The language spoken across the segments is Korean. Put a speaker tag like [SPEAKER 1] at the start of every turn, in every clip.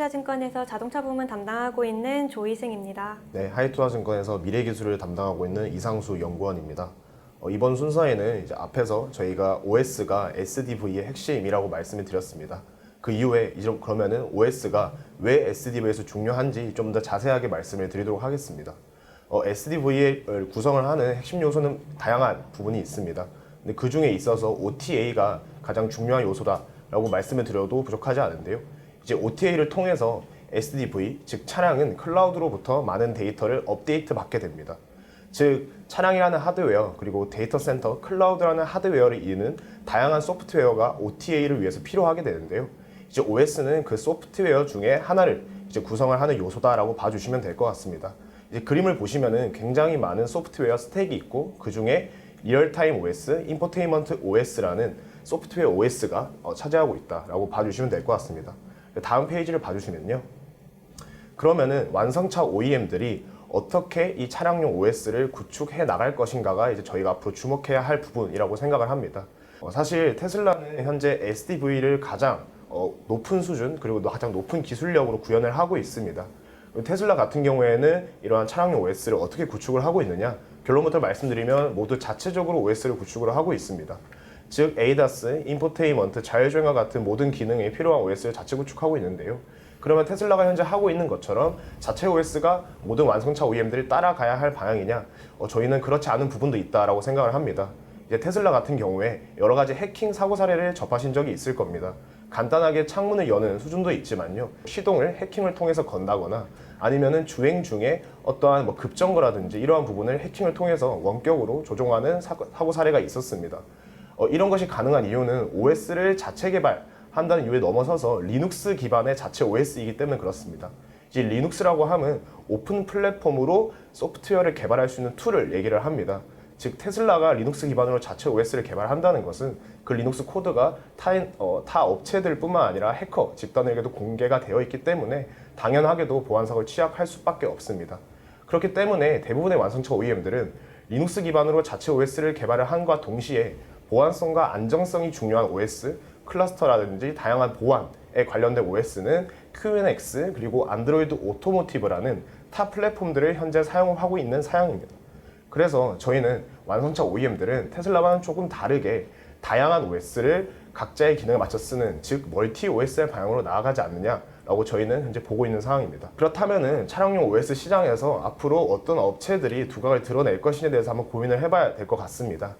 [SPEAKER 1] 하이투자증권에서 자동차 부문 담당하고 있는 조희승입니다.
[SPEAKER 2] 네, 하이투자증권에서 미래기술을 담당하고 있는 이상수 연구원입니다. 이번 순서에는 이제 앞에서 저희가 OS가 SDV의 핵심이라고 말씀을 드렸습니다. 그 이후에 그러면은 OS가 왜 SDV에서 중요한지 좀 더 자세하게 말씀을 드리도록 하겠습니다. SDV의 구성을 하는 핵심 요소는 다양한 부분이 있습니다. 근데 그 중에 있어서 OTA가 가장 중요한 요소다라고 말씀을 드려도 부족하지 않은데요. 이제 OTA를 통해서 SDV, 즉 차량은 클라우드로부터 많은 데이터를 업데이트 받게 됩니다. 즉 차량이라는 하드웨어 그리고 데이터 센터, 클라우드라는 하드웨어를 이루는 다양한 소프트웨어가 OTA를 위해서 필요하게 되는데요. 이제 OS는 그 소프트웨어 중에 하나를 이제 구성을 하는 요소다라고 봐주시면 될 것 같습니다. 이제 그림을 보시면은 굉장히 많은 소프트웨어 스택이 있고 그 중에 리얼타임 OS, 인포테인먼트 OS라는 소프트웨어 OS가 차지하고 있다라고 봐주시면 될 것 같습니다. 다음 페이지를 봐주시면요. 그러면은 완성차 OEM들이 어떻게 이 차량용 OS를 구축해 나갈 것인가가 이제 저희가 앞으로 주목해야 할 부분이라고 생각을 합니다. 사실 테슬라는 현재 SDV를 가장 높은 수준 그리고 가장 높은 기술력으로 구현을 하고 있습니다. 테슬라 같은 경우에는 이러한 차량용 OS를 어떻게 구축을 하고 있느냐? 결론부터 말씀드리면 모두 자체적으로 OS를 구축을 하고 있습니다. 즉 ADAS, 인포테인먼트, 자율주행과 같은 모든 기능에 필요한 OS를 자체 구축하고 있는데요. 그러면 테슬라가 현재 하고 있는 것처럼 자체 OS가 모든 완성차 OEM들이 따라가야 할 방향이냐? 저희는 그렇지 않은 부분도 있다라고 생각을 합니다. 이제 테슬라 같은 경우에 여러 가지 해킹 사고 사례를 접하신 적이 있을 겁니다. 간단하게 창문을 여는 수준도 있지만요. 시동을 해킹을 통해서 건다거나 아니면은 주행 중에 어떠한 급정거라든지 이러한 부분을 해킹을 통해서 원격으로 조종하는 사고 사례가 있었습니다. 이런 것이 가능한 이유는 OS를 자체 개발한다는 이유에 넘어서서 리눅스 기반의 자체 OS이기 때문에 그렇습니다. 이제 리눅스라고 하면 오픈 플랫폼으로 소프트웨어를 개발할 수 있는 툴을 얘기를 합니다. 즉 테슬라가 리눅스 기반으로 자체 OS를 개발한다는 것은 그 리눅스 코드가 타 업체들 뿐만 아니라 해커 집단에게도 공개가 되어 있기 때문에 당연하게도 보안사고를 취약할 수밖에 없습니다. 그렇기 때문에 대부분의 완성차 OEM들은 리눅스 기반으로 자체 OS를 개발을 한과 동시에 보안성과 안정성이 중요한 OS, 클러스터라든지 다양한 보안에 관련된 OS는 QNX 그리고 안드로이드 오토모티브라는 타 플랫폼들을 현재 사용하고 있는 사양입니다. 그래서 저희는 완성차 OEM들은 테슬라와는 조금 다르게 다양한 OS를 각자의 기능에 맞춰 쓰는 즉 멀티 OS의 방향으로 나아가지 않느냐라고 저희는 현재 보고 있는 상황입니다. 그렇다면은 차량용 OS 시장에서 앞으로 어떤 업체들이 두각을 드러낼 것인지에 대해서 한번 고민을 해봐야 될 것 같습니다.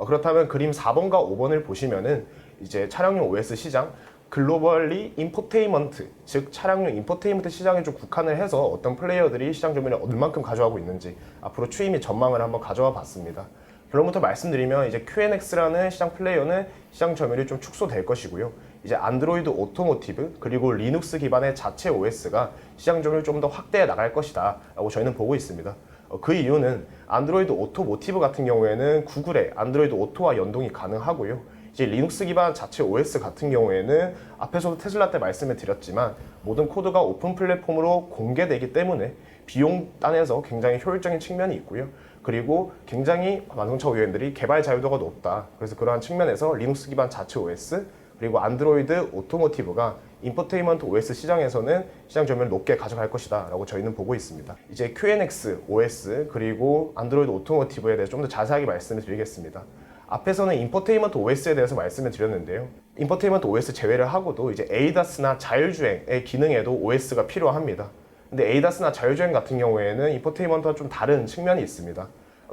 [SPEAKER 2] 그렇다면 그림 4번과 5번을 보시면은 이제 차량용 OS 시장 글로벌리 인포테인먼트 즉 차량용 인포테인먼트 시장에 좀 국한을 해서 어떤 플레이어들이 시장 점유율을 얼만큼 가져가고 있는지 앞으로 추이 및 전망을 한번 가져와 봤습니다. 결론부터 말씀드리면 이제 QNX라는 시장 플레이어는 시장 점유율이 좀 축소될 것이고요. 이제 안드로이드 오토모티브 그리고 리눅스 기반의 자체 OS가 시장 점유율을 좀 더 확대해 나갈 것이다 라고 저희는 보고 있습니다. 그 이유는 안드로이드 오토모티브 같은 경우에는 구글의 안드로이드 오토와 연동이 가능하고요. 이제 리눅스 기반 자체 OS 같은 경우에는 앞에서도 테슬라 때 말씀을 드렸지만 모든 코드가 오픈 플랫폼으로 공개되기 때문에 비용 단에서 굉장히 효율적인 측면이 있고요. 그리고 굉장히 완성차 OEM들이 개발 자유도가 높다. 그래서 그러한 측면에서 리눅스 기반 자체 OS 그리고 안드로이드 오토모티브가 인포테인먼트 OS 시장에서는 시장 점유율을 높게 가져갈 것이다 라고 저희는 보고 있습니다. 이제 QNX OS 그리고 안드로이드 오토모티브에 대해서 좀 더 자세하게 말씀을 드리겠습니다. 앞에서는 인포테인먼트 OS에 대해서 말씀을 드렸는데요. 인포테인먼트 OS 제외를 하고도 이제 ADAS나 자율주행의 기능에도 OS가 필요합니다. 근데 ADAS나 자율주행 같은 경우에는 인포테인먼트와 좀 다른 측면이 있습니다.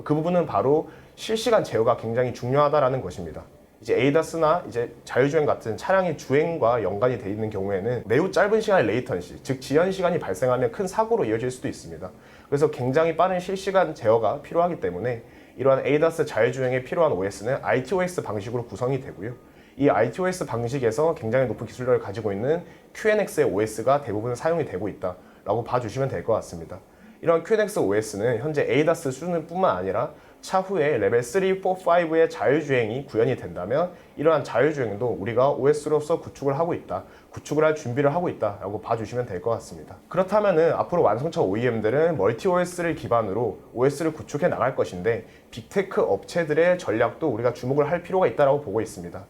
[SPEAKER 2] 그 부분은 바로 실시간 제어가 굉장히 중요하다라는 것입니다. 이제 ADAS나 이제 자율주행 같은 차량의 주행과 연관이 되어 있는 경우에는 매우 짧은 시간의 레이턴시, 즉 지연 시간이 발생하면 큰 사고로 이어질 수도 있습니다. 그래서 굉장히 빠른 실시간 제어가 필요하기 때문에 이러한 ADAS 자율주행에 필요한 OS는 ITOS 방식으로 구성이 되고요. 이 ITOS 방식에서 굉장히 높은 기술력을 가지고 있는 QNX의 OS가 대부분 사용이 되고 있다라고 봐주시면 될 것 같습니다. 이런 QNX OS는 현재 ADAS 수준뿐만 아니라 차후에 레벨 3, 4, 5의 자율주행이 구현이 된다면 이러한 자율주행도 우리가 OS로서 구축을 하고 있다, 구축을 할 준비를 하고 있다라고 봐주시면 될 것 같습니다. 그렇다면은 앞으로 완성차 OEM들은 멀티 OS를 기반으로 OS를 구축해 나갈 것인데 빅테크 업체들의 전략도 우리가 주목을 할 필요가 있다라고 보고 있습니다.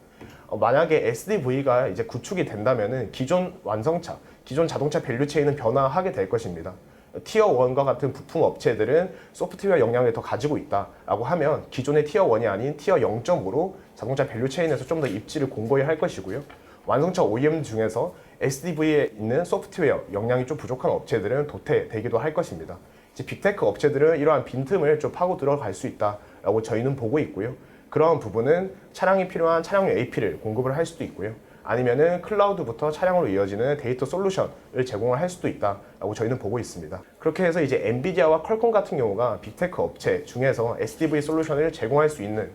[SPEAKER 2] 만약에 SDV가 이제 구축이 된다면은 기존 완성차, 기존 자동차 밸류체인은 변화하게 될 것입니다. 티어 1과 같은 부품 업체들은 소프트웨어 역량을 더 가지고 있다라고 하면 기존의 티어 1이 아닌 티어 0.5로 자동차 밸류체인에서 좀 더 입지를 공고히 할 것이고요. 완성차 OEM 중에서 SDV에 있는 소프트웨어 역량이 좀 부족한 업체들은 도태되기도 할 것입니다. 이제 빅테크 업체들은 이러한 빈틈을 좀 파고 들어갈 수 있다라고 저희는 보고 있고요. 그러한 부분은 차량이 필요한 차량용 AP를 공급을 할 수도 있고요. 아니면은 클라우드부터 차량으로 이어지는 데이터 솔루션을 제공을 할 수도 있다라고 저희는 보고 있습니다. 그렇게 해서 이제 엔비디아와 퀄컴 같은 경우가 빅테크 업체 중에서 SDV 솔루션을 제공할 수 있는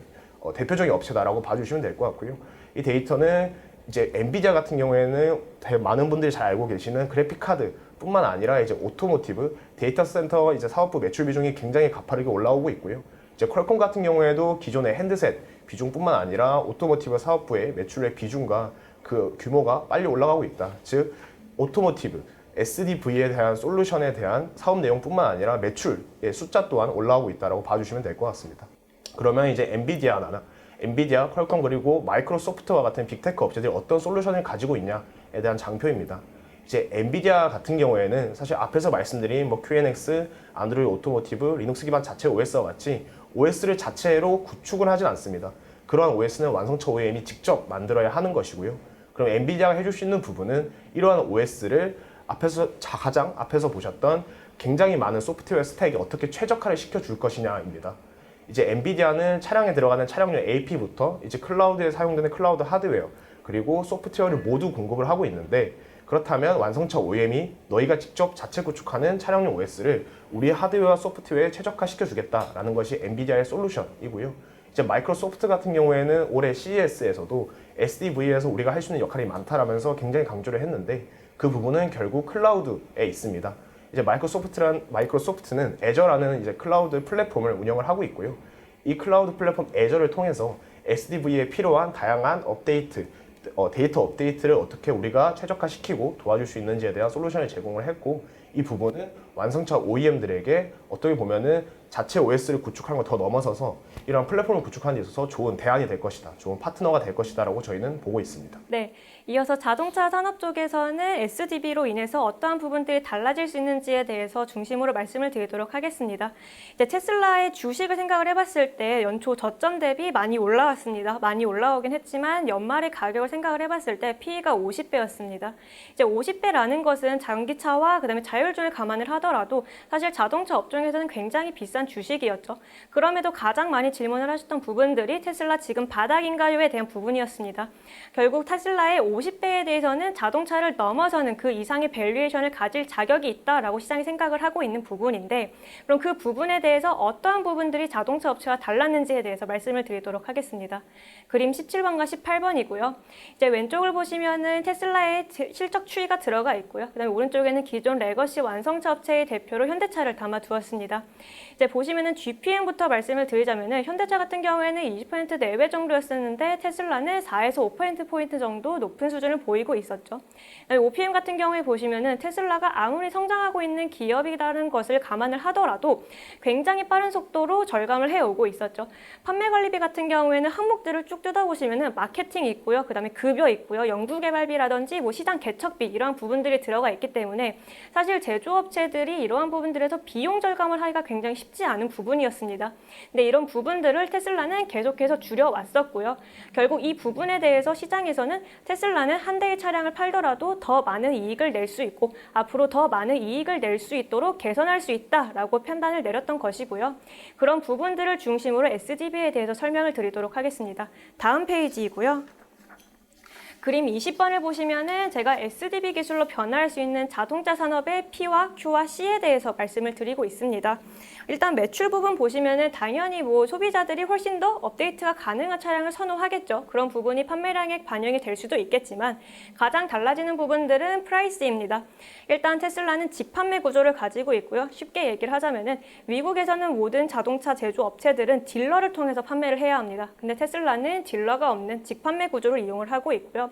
[SPEAKER 2] 대표적인 업체다라고 봐주시면 될 것 같고요. 이 데이터는 이제 엔비디아 같은 경우에는 많은 분들이 잘 알고 계시는 그래픽 카드 뿐만 아니라 이제 오토모티브, 데이터 센터 이제 사업부 매출 비중이 굉장히 가파르게 올라오고 있고요. 이제 퀄컴 같은 경우에도 기존의 핸드셋 비중뿐만 아니라 오토모티브 사업부의 매출의 비중과 그 규모가 빨리 올라가고 있다. 즉 오토모티브, SDV에 대한 솔루션에 대한 사업 내용뿐만 아니라 매출의 숫자 또한 올라오고 있다라고 봐주시면 될 것 같습니다. 그러면 이제 엔비디아, 퀄컴 그리고 마이크로소프트와 같은 빅테크 업체들이 어떤 솔루션을 가지고 있냐에 대한 장표입니다. 이제 엔비디아 같은 경우에는 사실 앞에서 말씀드린 뭐 QNX, 안드로이드 오토모티브, 리눅스 기반 자체 OS와 같이 OS를 자체로 구축을 하진 않습니다. 그러한 OS는 완성차 OEM이 직접 만들어야 하는 것이고요. 그럼 엔비디아가 해줄 수 있는 부분은 이러한 OS를 가장 앞에서 보셨던 굉장히 많은 소프트웨어 스택에 어떻게 최적화를 시켜줄 것이냐입니다. 이제 엔비디아는 차량에 들어가는 차량용 AP부터 이제 클라우드에 사용되는 클라우드 하드웨어 그리고 소프트웨어를 모두 공급을 하고 있는데 그렇다면 완성차 OEM이 너희가 직접 자체 구축하는 차량용 OS를 우리 하드웨어와 소프트웨어에 최적화시켜 주겠다라는 것이 엔비디아의 솔루션이고요. 이제 마이크로소프트 같은 경우에는 올해 CES에서도 SDV에서 우리가 할 수 있는 역할이 많다라면서 굉장히 강조를 했는데 그 부분은 결국 클라우드에 있습니다. 이제 마이크로소프트는 애저라는 이제 클라우드 플랫폼을 운영을 하고 있고요. 이 클라우드 플랫폼 애저를 통해서 SDV에 필요한 다양한 업데이트, 데이터 업데이트를 어떻게 우리가 최적화시키고 도와줄 수 있는지에 대한 솔루션을 제공을 했고 이 부분은 완성차 OEM들에게 어떻게 보면은 자체 OS를 구축하는 걸 더 넘어서서 이런 플랫폼을 구축하는 데 있어서 좋은 대안이 될 것이다. 좋은 파트너가 될 것이다 라고 저희는 보고 있습니다.
[SPEAKER 1] 네, 이어서 자동차 산업 쪽에서는 SDV로 인해서 어떠한 부분들이 달라질 수 있는지에 대해서 중심으로 말씀을 드리도록 하겠습니다. 이제 테슬라의 주식을 생각을 해봤을 때 연초 저점 대비 많이 올라왔습니다. 많이 올라오긴 했지만 연말의 가격을 생각을 해봤을 때 PE가 50배였습니다. 이제 50배라는 것은 전기차와 그다음에 자율주행을 감안을 하더라도 사실 자동차 업종에서는 굉장히 비싼 주식이었죠. 그럼에도 가장 많이 질문을 하셨던 부분들이 테슬라 지금 바닥인가요에 대한 부분이었습니다. 결국 테슬라의 50배에 대해서는 자동차를 넘어서는 그 이상의 밸류에이션을 가질 자격이 있다라고 시장이 생각을 하고 있는 부분인데 그럼 그 부분에 대해서 어떠한 부분들이 자동차 업체와 달랐는지에 대해서 말씀을 드리도록 하겠습니다. 그림 17번과 18번이고요. 이제 왼쪽을 보시면은 테슬라의 실적 추이가 들어가 있고요. 그다음에 오른쪽에는 기존 레거시 완성차 업체의 대표로 현대차를 담아 두었습니다. 이제 보시면은 GPM부터 말씀을 드리자면은 현대차 같은 경우에는 20% 내외 정도였었는데 테슬라는 4에서 5%포인트 정도 높은 수준을 보이고 있었죠. OPM 같은 경우에 보시면은 테슬라가 아무리 성장하고 있는 기업이라는 것을 감안을 하더라도 굉장히 빠른 속도로 절감을 해오고 있었죠. 판매 관리비 같은 경우에는 항목들을 쭉 뜯어보시면은 마케팅 있고요. 그다음에 급여 있고요. 연구개발비라든지 뭐 시장 개척비 이러한 부분들이 들어가 있기 때문에 사실 제조업체들이 이러한 부분들에서 비용 절감을 하기가 굉장히 쉽지 않은 부분이었습니다. 근데 이런 부분들을 테슬라는 계속해서 줄여왔었고요. 결국 이 부분에 대해서 시장에서는 테슬라는 한 대의 차량을 팔더라도 더 많은 이익을 낼 수 있고 앞으로 더 많은 이익을 낼 수 있도록 개선할 수 있다라고 판단을 내렸던 것이고요. 그런 부분들을 중심으로 SDV에 대해서 설명을 드리도록 하겠습니다. 다음 페이지이고요. 그림 20번을 보시면은 제가 SDV 기술로 변화할 수 있는 자동차 산업의 P와 Q와 C에 대해서 말씀을 드리고 있습니다. 일단 매출 부분 보시면은 당연히 뭐 소비자들이 훨씬 더 업데이트가 가능한 차량을 선호하겠죠. 그런 부분이 판매량에 반영이 될 수도 있겠지만 가장 달라지는 부분들은 프라이스입니다. 일단 테슬라는 직판매 구조를 가지고 있고요. 쉽게 얘기를 하자면은 미국에서는 모든 자동차 제조 업체들은 딜러를 통해서 판매를 해야 합니다. 근데 테슬라는 딜러가 없는 직판매 구조를 이용을 하고 있고요.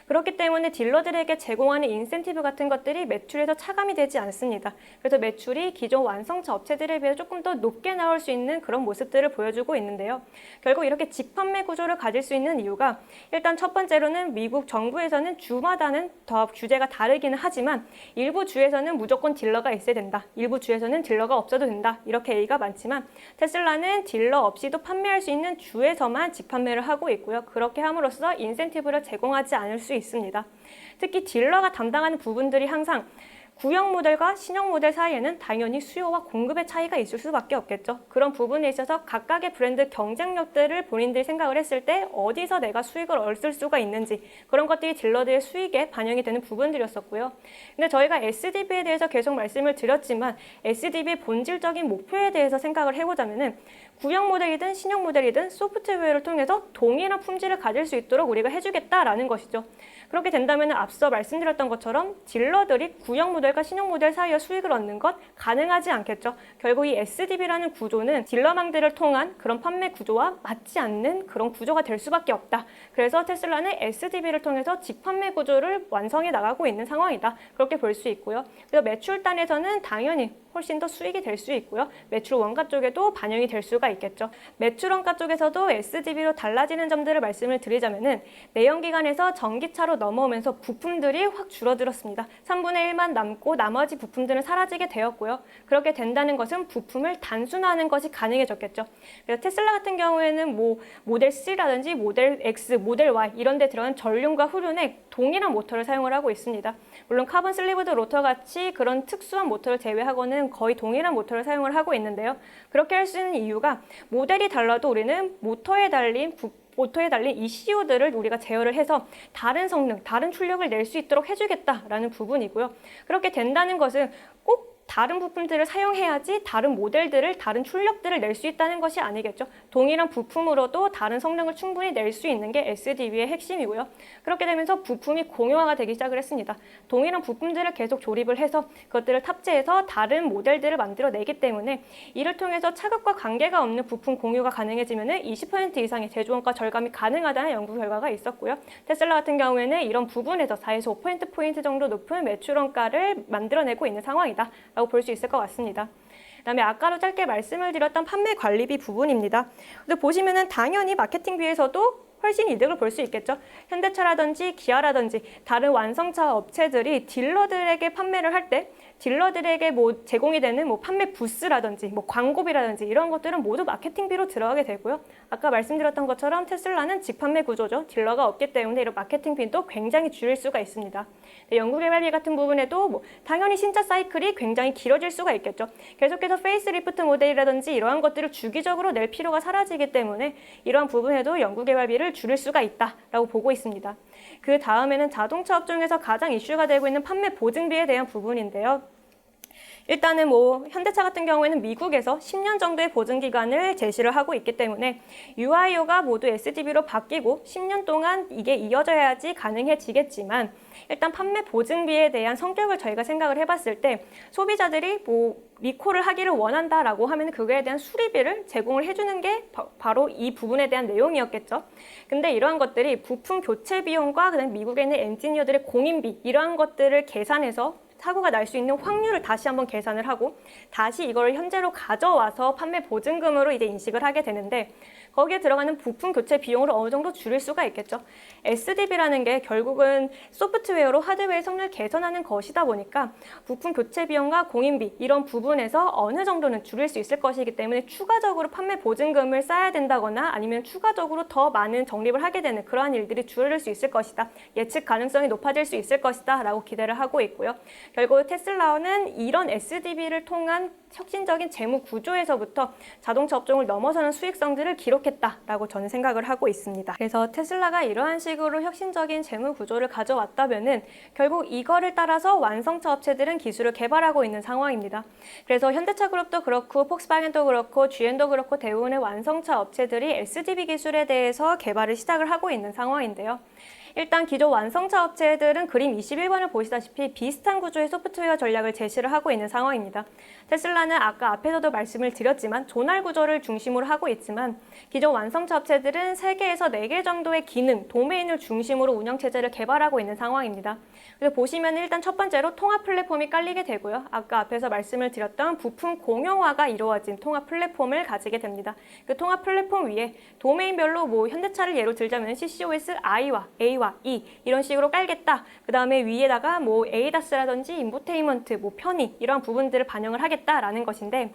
[SPEAKER 1] 그렇기 때문에 딜러들에게 제공하는 인센티브 같은 것들이 매출에서 차감이 되지 않습니다. 그래서 매출이 기존 완성차 업체들에 비해 조금 더 높게 나올 수 있는 그런 모습들을 보여주고 있는데요. 결국 이렇게 직판매 구조를 가질 수 있는 이유가 일단 첫 번째로는 미국 정부에서는 주마다는 더 규제가 다르기는 하지만 일부 주에서는 무조건 딜러가 있어야 된다. 일부 주에서는 딜러가 없어도 된다. 이렇게 얘기가 많지만 테슬라는 딜러 없이도 판매할 수 있는 주에서만 직판매를 하고 있고요. 그렇게 함으로써 인센티브를 제공하지 않을 수 있습니다. 특히 딜러가 담당하는 부분들이 항상 구형 모델과 신형 모델 사이에는 당연히 수요와 공급의 차이가 있을 수밖에 없겠죠. 그런 부분에 있어서 각각의 브랜드 경쟁력들을 본인들이 생각을 했을 때 어디서 내가 수익을 얻을 수가 있는지 그런 것들이 딜러들의 수익에 반영이 되는 부분들이었었고요. 근데 저희가 SDV에 대해서 계속 말씀을 드렸지만 SDV의 본질적인 목표에 대해서 생각을 해보자면은 구형 모델이든 신형 모델이든 소프트웨어를 통해서 동일한 품질을 가질 수 있도록 우리가 해주겠다라는 것이죠. 그렇게 된다면 앞서 말씀드렸던 것처럼 딜러들이 구형 모델과 신형 모델 사이에 수익을 얻는 것 가능하지 않겠죠. 결국 이 SDV라는 구조는 딜러망들을 통한 그런 판매 구조와 맞지 않는 그런 구조가 될 수밖에 없다. 그래서 테슬라는 SDV를 통해서 직판매 구조를 완성해 나가고 있는 상황이다. 그렇게 볼 수 있고요. 그래서 매출단에서는 당연히 훨씬 더 수익이 될 수 있고요. 매출 원가 쪽에도 반영이 될 수가 있겠죠. 매출 원가 쪽에서도 SDV로 달라지는 점들을 말씀을 드리자면은 내연기관에서 전기차로 넘어오면서 부품들이 확 줄어들었습니다. 3분의 1만 남고 나머지 부품들은 사라지게 되었고요. 그렇게 된다는 것은 부품을 단순화하는 것이 가능해졌겠죠. 그래서 테슬라 같은 경우에는 뭐 모델 3라든지 모델 X, 모델 Y 이런 데 들어간 전륜과 후륜에 동일한 모터를 사용을 하고 있습니다. 물론 카본 슬리브드 로터 같이 그런 특수한 모터를 제외하고는 거의 동일한 모터를 사용을 하고 있는데요. 그렇게 할 수 있는 이유가 모델이 달라도 우리는 모터에 달린 ECU들을 우리가 제어를 해서 다른 성능, 다른 출력을 낼 수 있도록 해주겠다라는 부분이고요. 그렇게 된다는 것은 꼭 다른 부품들을 사용해야지 다른 모델들을, 다른 출력들을 낼 수 있다는 것이 아니겠죠. 동일한 부품으로도 다른 성능을 충분히 낼 수 있는 게 SDV의 핵심이고요. 그렇게 되면서 부품이 공용화가 되기 시작을 했습니다. 동일한 부품들을 계속 조립을 해서 그것들을 탑재해서 다른 모델들을 만들어내기 때문에 이를 통해서 차급과 관계가 없는 부품 공유가 가능해지면 20% 이상의 제조원가 절감이 가능하다는 연구 결과가 있었고요. 테슬라 같은 경우에는 이런 부분에서 4에서 5%포인트 정도 높은 매출 원가를 만들어내고 있는 상황이다. 라고 볼 수 있을 것 같습니다. 그다음에 아까도 짧게 말씀을 드렸던 판매 관리비 부분입니다. 근데 보시면은 당연히 마케팅비에서도 훨씬 이득을 볼 수 있겠죠. 현대차라든지 기아라든지 다른 완성차 업체들이 딜러들에게 판매를 할 때 딜러들에게 뭐 제공이 되는 뭐 판매 부스라든지 뭐 광고비라든지 이런 것들은 모두 마케팅비로 들어가게 되고요. 아까 말씀드렸던 것처럼 테슬라는 직판매 구조죠. 딜러가 없기 때문에 이런 마케팅비도 굉장히 줄일 수가 있습니다. 연구개발비 같은 부분에도 뭐 당연히 신차 사이클이 굉장히 길어질 수가 있겠죠. 계속해서 페이스리프트 모델이라든지 이러한 것들을 주기적으로 낼 필요가 사라지기 때문에 이러한 부분에도 연구개발비를 줄일 수가 있다라고 보고 있습니다. 그 다음에는 자동차 업종에서 가장 이슈가 되고 있는 판매 보증비에 대한 부분인데요. 일단은 뭐 현대차 같은 경우에는 미국에서 10년 정도의 보증 기간을 제시를 하고 있기 때문에 UIO가 모두 SDV로 바뀌고 10년 동안 이게 이어져야지 가능해지겠지만 일단 판매 보증비에 대한 성격을 저희가 생각을 해봤을 때 소비자들이 뭐 리콜을 하기를 원한다라고 하면 그거에 대한 수리비를 제공을 해주는 게 바로 이 부분에 대한 내용이었겠죠. 근데 이러한 것들이 부품 교체 비용과 그다음 미국에 있는 엔지니어들의 공인비 이러한 것들을 계산해서 사고가 날 수 있는 확률을 다시 한번 계산을 하고 다시 이걸 현재로 가져와서 판매 보증금으로 이제 인식을 하게 되는데 거기에 들어가는 부품 교체 비용을 어느 정도 줄일 수가 있겠죠. SDV라는 게 결국은 소프트웨어로 하드웨어의 성능을 개선하는 것이다 보니까 부품 교체 비용과 공인비 이런 부분에서 어느 정도는 줄일 수 있을 것이기 때문에 추가적으로 판매 보증금을 쌓아야 된다거나 아니면 추가적으로 더 많은 적립을 하게 되는 그러한 일들이 줄어들 수 있을 것이다. 예측 가능성이 높아질 수 있을 것이다 라고 기대를 하고 있고요. 결국 테슬라는 이런 SDV를 통한 혁신적인 재무 구조에서부터 자동차 업종을 넘어서는 수익성들을 기록했다라고 저는 생각을 하고 있습니다. 그래서 테슬라가 이러한 식으로 혁신적인 재무 구조를 가져왔다면은 결국 이거를 따라서 완성차 업체들은 기술을 개발하고 있는 상황입니다. 그래서 현대차 그룹도 그렇고 폭스바겐도 그렇고 GM도 그렇고 대부분의 완성차 업체들이 SDV 기술에 대해서 개발을 시작을 하고 있는 상황인데요. 일단 기존 완성차 업체들은 그림 21번을 보시다시피 비슷한 구조 구조의 소프트웨어 전략을 제시를 하고 있는 상황입니다. 테슬라는 아까 앞에서도 말씀을 드렸지만 조날 구조를 중심으로 하고 있지만 기존 완성차 업체들은 3개에서 4개 정도의 기능, 도메인을 중심으로 운영체제를 개발하고 있는 상황입니다. 그래서 보시면 일단 첫 번째로 통합 플랫폼이 깔리게 되고요. 아까 앞에서 말씀을 드렸던 부품 공용화가 이루어진 통합 플랫폼을 가지게 됩니다. 그 통합 플랫폼 위에 도메인별로 현대차를 예로 들자면 CCOS I와 A와 E 이런 식으로 깔겠다. 그 다음에 위에다가 ADAS라든지 인포테인먼트, 편의 이런 부분들을 반영을 하겠다라는 것인데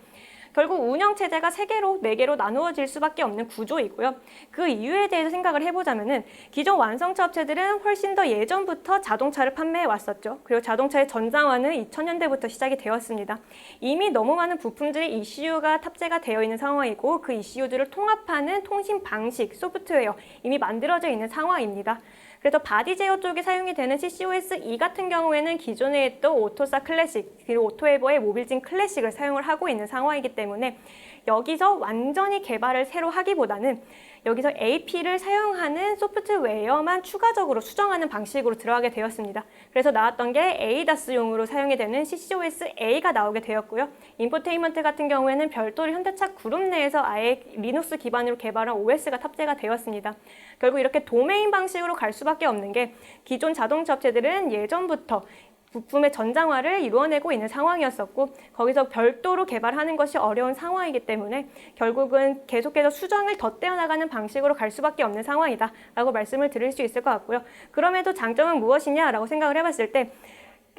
[SPEAKER 1] 결국 운영체제가 3개로, 4개로 나누어질 수밖에 없는 구조이고요. 그 이유에 대해서 생각을 해보자면은 기존 완성차 업체들은 훨씬 더 예전부터 자동차를 판매해 왔었죠. 그리고 자동차의 전장화는 2000년대부터 시작이 되었습니다. 이미 너무 많은 부품들의 ECU가 탑재가 되어 있는 상황이고 그 ECU들을 통합하는 통신 방식, 소프트웨어 이미 만들어져 있는 상황입니다. 그래서 바디 제어 쪽에 사용이 되는 CCOS-E 같은 경우에는 기존에 있던 오토사 클래식 그리고 오토에버의 모빌진 클래식을 사용을 하고 있는 상황이기 때문에 여기서 완전히 개발을 새로 하기보다는 여기서 AP를 사용하는 소프트웨어만 추가적으로 수정하는 방식으로 들어가게 되었습니다. 그래서 나왔던 게 ADAS용으로 사용이 되는 CCOS-A가 나오게 되었고요. 인포테인먼트 같은 경우에는 별도로 현대차 그룹 내에서 아예 리눅스 기반으로 개발한 OS가 탑재가 되었습니다. 결국 이렇게 도메인 방식으로 갈 수밖에 없는 게 기존 자동차 업체들은 예전부터 부품의 전장화를 이루어내고 있는 상황이었었고 거기서 별도로 개발하는 것이 어려운 상황이기 때문에 결국은 계속해서 수정을 덧대어 나가는 방식으로 갈 수밖에 없는 상황이다 라고 말씀을 드릴 수 있을 것 같고요. 그럼에도 장점은 무엇이냐라고 생각을 해봤을 때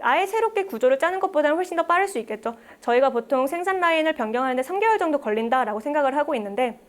[SPEAKER 1] 아예 새롭게 구조를 짜는 것보다는 훨씬 더 빠를 수 있겠죠. 저희가 보통 생산 라인을 변경하는데 3개월 정도 걸린다라고 생각을 하고 있는데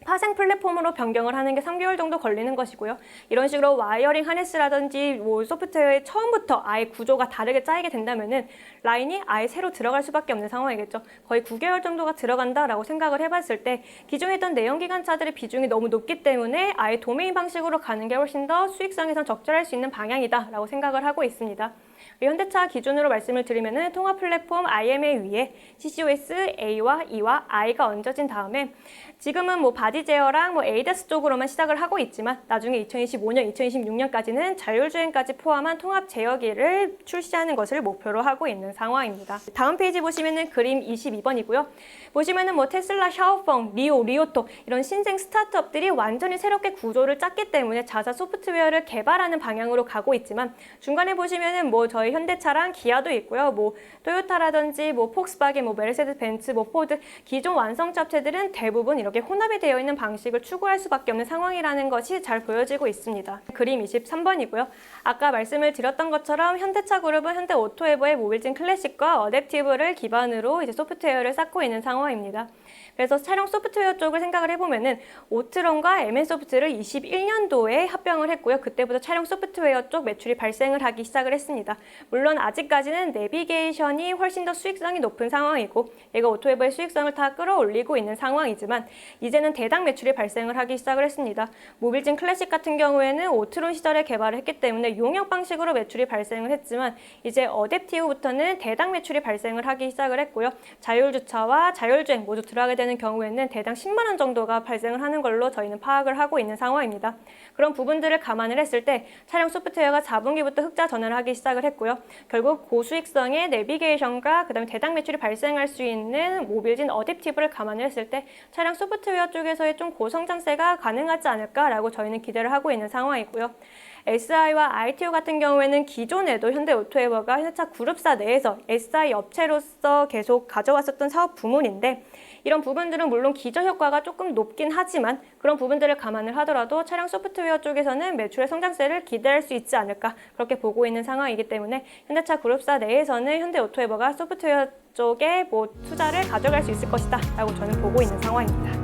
[SPEAKER 1] 파생 플랫폼으로 변경을 하는 게 3개월 정도 걸리는 것이고요. 이런 식으로 와이어링 하네스라든지 소프트웨어의 처음부터 아예 구조가 다르게 짜이게 된다면은 라인이 아예 새로 들어갈 수밖에 없는 상황이겠죠. 거의 9개월 정도가 들어간다라고 생각을 해봤을 때 기존에 있던 내연기관차들의 비중이 너무 높기 때문에 아예 도메인 방식으로 가는 게 훨씬 더 수익성에선 적절할 수 있는 방향이다라고 생각을 하고 있습니다. 현대차 기준으로 말씀을 드리면은 통합 플랫폼 IMA 위에 CCOS A와 E와 I가 얹어진 다음에 지금은 바디 제어랑 ADAS 쪽으로만 시작을 하고 있지만 나중에 2025년, 2026년까지는 자율주행까지 포함한 통합 제어기를 출시하는 것을 목표로 하고 있는 상황입니다. 다음 페이지 보시면은 그림 22번이고요. 보시면은 테슬라, 샤오펑, 리오토 이런 신생 스타트업들이 완전히 새롭게 구조를 짰기 때문에 자사 소프트웨어를 개발하는 방향으로 가고 있지만 중간에 보시면은 저희 현대차랑 기아도 있고요. 토요타라든지 폭스바겐, 메르세데스 벤츠, 포드 기존 완성차 업체들은 대부분 이렇게 혼합이 되어 있는 방식을 추구할 수밖에 없는 상황이라는 것이 잘 보여지고 있습니다. 그림 23번이고요. 아까 말씀을 드렸던 것처럼 현대차 그룹은 현대 오토에버의 모빌진 클래식과 어댑티브를 기반으로 이제 소프트웨어를 쌓고 있는 상황입니다. 그래서 차량 소프트웨어 쪽을 생각을 해보면은 오트론과 MN소프트를 21년도에 합병을 했고요. 그때부터 차량 소프트웨어 쪽 매출이 발생을 하기 시작을 했습니다. 물론 아직까지는 내비게이션이 훨씬 더 수익성이 높은 상황이고 얘가 오토에버의 수익성을 다 끌어올리고 있는 상황이지만 이제는 대당 매출이 발생을 하기 시작을 했습니다. 모빌진 클래식 같은 경우에는 오트론 시절에 개발을 했기 때문에 용역 방식으로 매출이 발생을 했지만 이제 어댑티브부터는 대당 매출이 발생을 하기 시작을 했고요. 자율주차와 자율주행 모두 들어가게 되는 경우에는 대당 10만 원 정도가 발생을 하는 걸로 저희는 파악을 하고 있는 상황입니다. 그런 부분들을 감안을 했을 때 차량 소프트웨어가 4분기부터 흑자 전환을 하기 시작을 했고요. 결국 고수익성의 내비게이션과 그다음에 대당 매출이 발생할 수 있는 모빌진 어댑티브를 감안을 했을 때 차량 소프트웨어 쪽에서의 좀 고성장세가 가능하지 않을까라고 저희는 기대를 하고 있는 상황이고요. SI와 ITO 같은 경우에는 기존에도 현대오토에버가 현대차 그룹사 내에서 SI 업체로서 계속 가져왔었던 사업 부문인데 이런 부분들은 물론 기저 효과가 조금 높긴 하지만 그런 부분들을 감안을 하더라도 차량 소프트웨어 쪽에서는 매출의 성장세를 기대할 수 있지 않을까 그렇게 보고 있는 상황이기 때문에 현대차 그룹사 내에서는 현대오토에버가 소프트웨어 쪽에 투자를 가져갈 수 있을 것이다 라고 저는 보고 있는 상황입니다.